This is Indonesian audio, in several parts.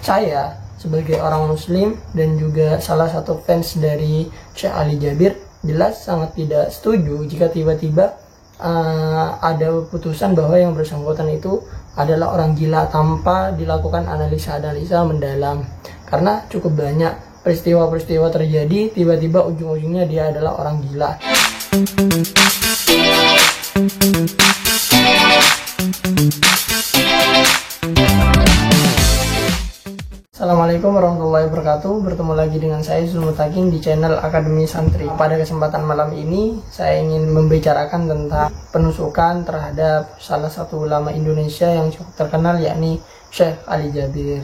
Saya sebagai orang muslim dan juga salah satu fans dari Syekh Ali Jabir jelas sangat tidak setuju jika tiba-tiba ada putusan bahwa yang bersangkutan itu adalah orang gila tanpa dilakukan analisa-analisa mendalam. Karena cukup banyak peristiwa-peristiwa terjadi tiba-tiba ujung-ujungnya dia adalah orang gila. Assalamualaikum warahmatullahi wabarakatuh. Bertemu lagi dengan saya Zulmutakin di channel Akademi Santri. Pada kesempatan malam ini saya ingin membicarakan tentang penusukan terhadap salah satu ulama Indonesia yang cukup terkenal, yakni Syekh Ali Jabir.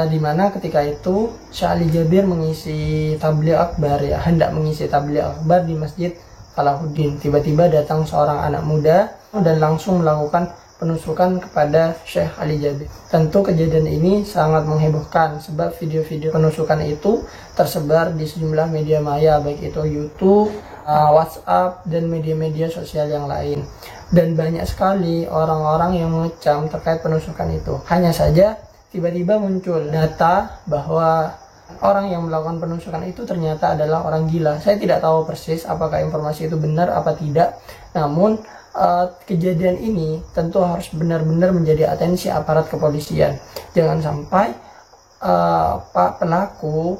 Dimana ketika itu Syekh Ali Jabir mengisi tabligh akbar, hendak mengisi tabligh akbar di Masjid Falahuddin. Tiba-tiba datang seorang anak muda dan langsung melakukan penusukan kepada Syekh Ali Jabir. Tentu kejadian ini sangat menghebohkan sebab video-video penusukan itu tersebar di sejumlah media maya, baik itu YouTube, WhatsApp, dan media-media sosial yang lain. Dan banyak sekali orang-orang yang mengecam terkait penusukan itu. Hanya saja tiba-tiba muncul data bahwa orang yang melakukan penusukan itu ternyata adalah orang gila. Saya tidak tahu persis apakah informasi itu benar apa tidak. Namun kejadian ini tentu harus benar-benar menjadi atensi aparat kepolisian. Jangan sampai Pak pelaku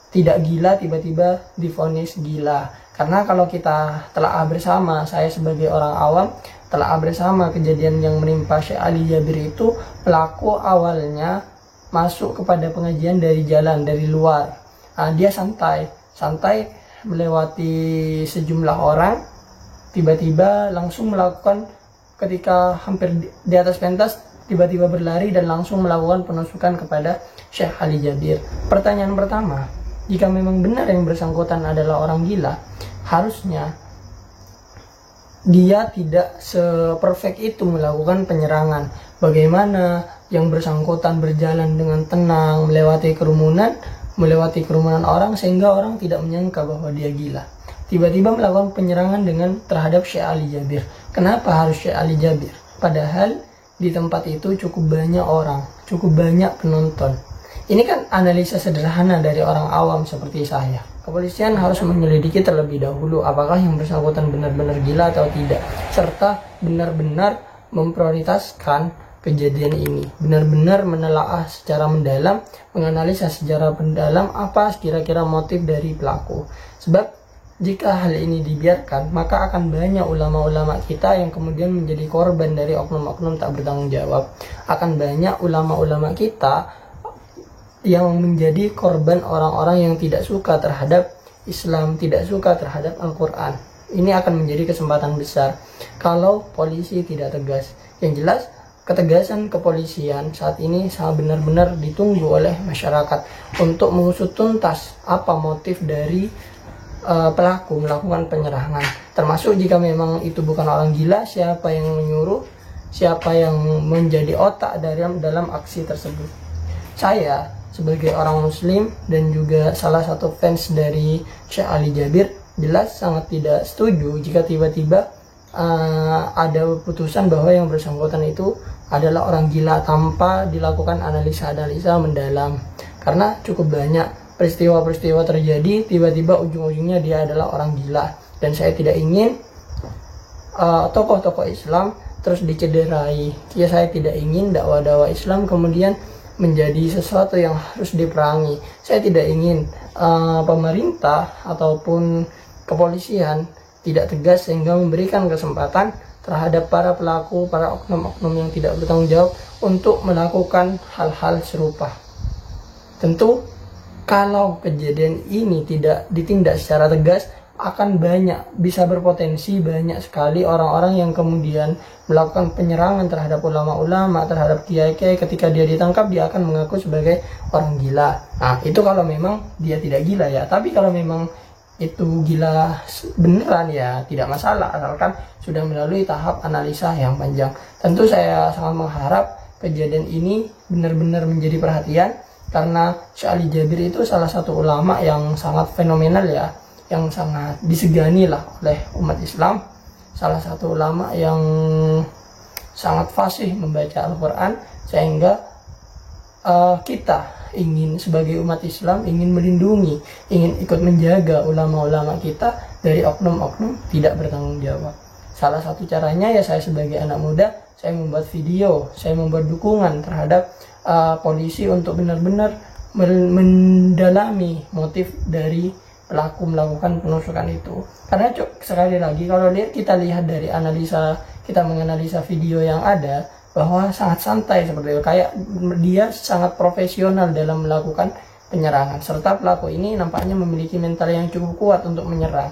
tidak gila tiba-tiba divonis gila. Karena kalau kita telah bersama, saya sebagai orang awam telah bersama kejadian yang menimpa Syekh Ali Jabir itu, pelaku awalnya masuk kepada pengajian dari jalan, dari luar. Dia santai melewati sejumlah orang. Tiba-tiba langsung melakukan, ketika hampir di atas pentas, tiba-tiba berlari dan langsung melakukan penusukan kepada Syekh Ali Jabir. Pertanyaan pertama, jika memang benar yang bersangkutan adalah orang gila, harusnya dia tidak seperfect itu melakukan penyerangan. Bagaimana yang bersangkutan berjalan dengan tenang, melewati kerumunan orang sehingga orang tidak menyangka bahwa dia gila. Tiba-tiba melakukan penyerangan terhadap Syekh Ali Jabir. Kenapa harus Syekh Ali Jabir? Padahal di tempat itu cukup banyak orang, cukup banyak penonton. Ini kan analisa sederhana dari orang awam seperti saya. Kepolisian harus menyelidiki terlebih dahulu apakah yang bersangkutan benar-benar gila atau tidak, serta benar-benar memprioritaskan kejadian ini, benar-benar menelaah secara mendalam, menganalisa secara mendalam apa kira-kira motif dari pelaku. Sebab jika hal ini dibiarkan, maka akan banyak ulama-ulama kita yang kemudian menjadi korban dari oknum-oknum tak bertanggung jawab. Akan banyak ulama-ulama kita yang menjadi korban orang-orang yang tidak suka terhadap Islam, tidak suka terhadap Al-Quran. Ini akan menjadi kesempatan besar kalau polisi tidak tegas. Yang jelas, ketegasan kepolisian saat ini sangat benar-benar ditunggu oleh masyarakat untuk mengusut tuntas apa motif dari pelaku melakukan penyerangan. Termasuk jika memang itu bukan orang gila, siapa yang menyuruh, siapa yang menjadi otak dalam aksi tersebut. Saya sebagai orang muslim dan juga salah satu fans dari Syekh Ali Jabir jelas sangat tidak setuju jika tiba-tiba ada putusan bahwa yang bersangkutan itu adalah orang gila tanpa dilakukan analisa-analisa mendalam. Karena cukup banyak peristiwa-peristiwa terjadi tiba-tiba ujung-ujungnya dia adalah orang gila. Dan saya tidak ingin tokoh-tokoh Islam terus dicederai. Ya, saya tidak ingin dakwah-dakwah Islam kemudian menjadi sesuatu yang harus diperangi. Saya tidak ingin pemerintah ataupun kepolisian tidak tegas sehingga memberikan kesempatan terhadap para pelaku, para oknum-oknum yang tidak bertanggung jawab untuk melakukan hal-hal serupa. Tentu kalau kejadian ini tidak ditindak secara tegas, akan bisa berpotensi banyak sekali orang-orang yang kemudian melakukan penyerangan terhadap ulama-ulama, terhadap kiai-kiai. Ketika dia ditangkap, dia akan mengaku sebagai orang gila. Nah, itu kalau memang dia tidak gila ya. Tapi kalau memang itu gila beneran ya tidak masalah, asalkan sudah melalui tahap analisa yang panjang. Tentu saya sangat mengharap kejadian ini benar-benar menjadi perhatian, karena Syekh Ali Jabir itu salah satu ulama yang sangat fenomenal ya, yang sangat disegani lah oleh umat Islam. Salah satu ulama yang sangat fasih membaca Al-Quran, sehingga kita ingin sebagai umat Islam ingin melindungi, ingin ikut menjaga ulama-ulama kita dari oknum-oknum tidak bertanggung jawab. Salah satu caranya ya saya sebagai anak muda, saya membuat video, saya membuat dukungan terhadap polisi untuk benar-benar mendalami motif dari pelaku melakukan penusukan itu. Karena sekali lagi kalau kita lihat dari analisa, kita menganalisa video yang ada, bahwa sangat santai seperti itu, kayak dia sangat profesional dalam melakukan penyerangan, serta pelaku ini nampaknya memiliki mental yang cukup kuat untuk menyerang.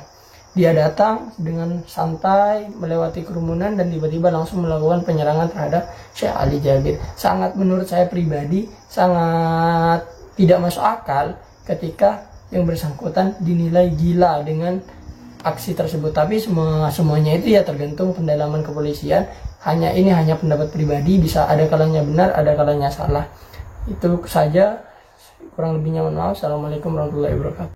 Dia datang dengan santai melewati kerumunan dan tiba-tiba langsung melakukan penyerangan terhadap Syekh Ali Jabir. Sangat, menurut saya pribadi, sangat tidak masuk akal ketika yang bersangkutan dinilai gila dengan aksi tersebut. Tapi semuanya itu ya tergantung pendalaman kepolisian. Ini hanya pendapat pribadi, bisa ada kalanya benar, ada kalanya salah. Itu saja, kurang lebihnya mohon maaf. Assalamualaikum warahmatullahi wabarakatuh.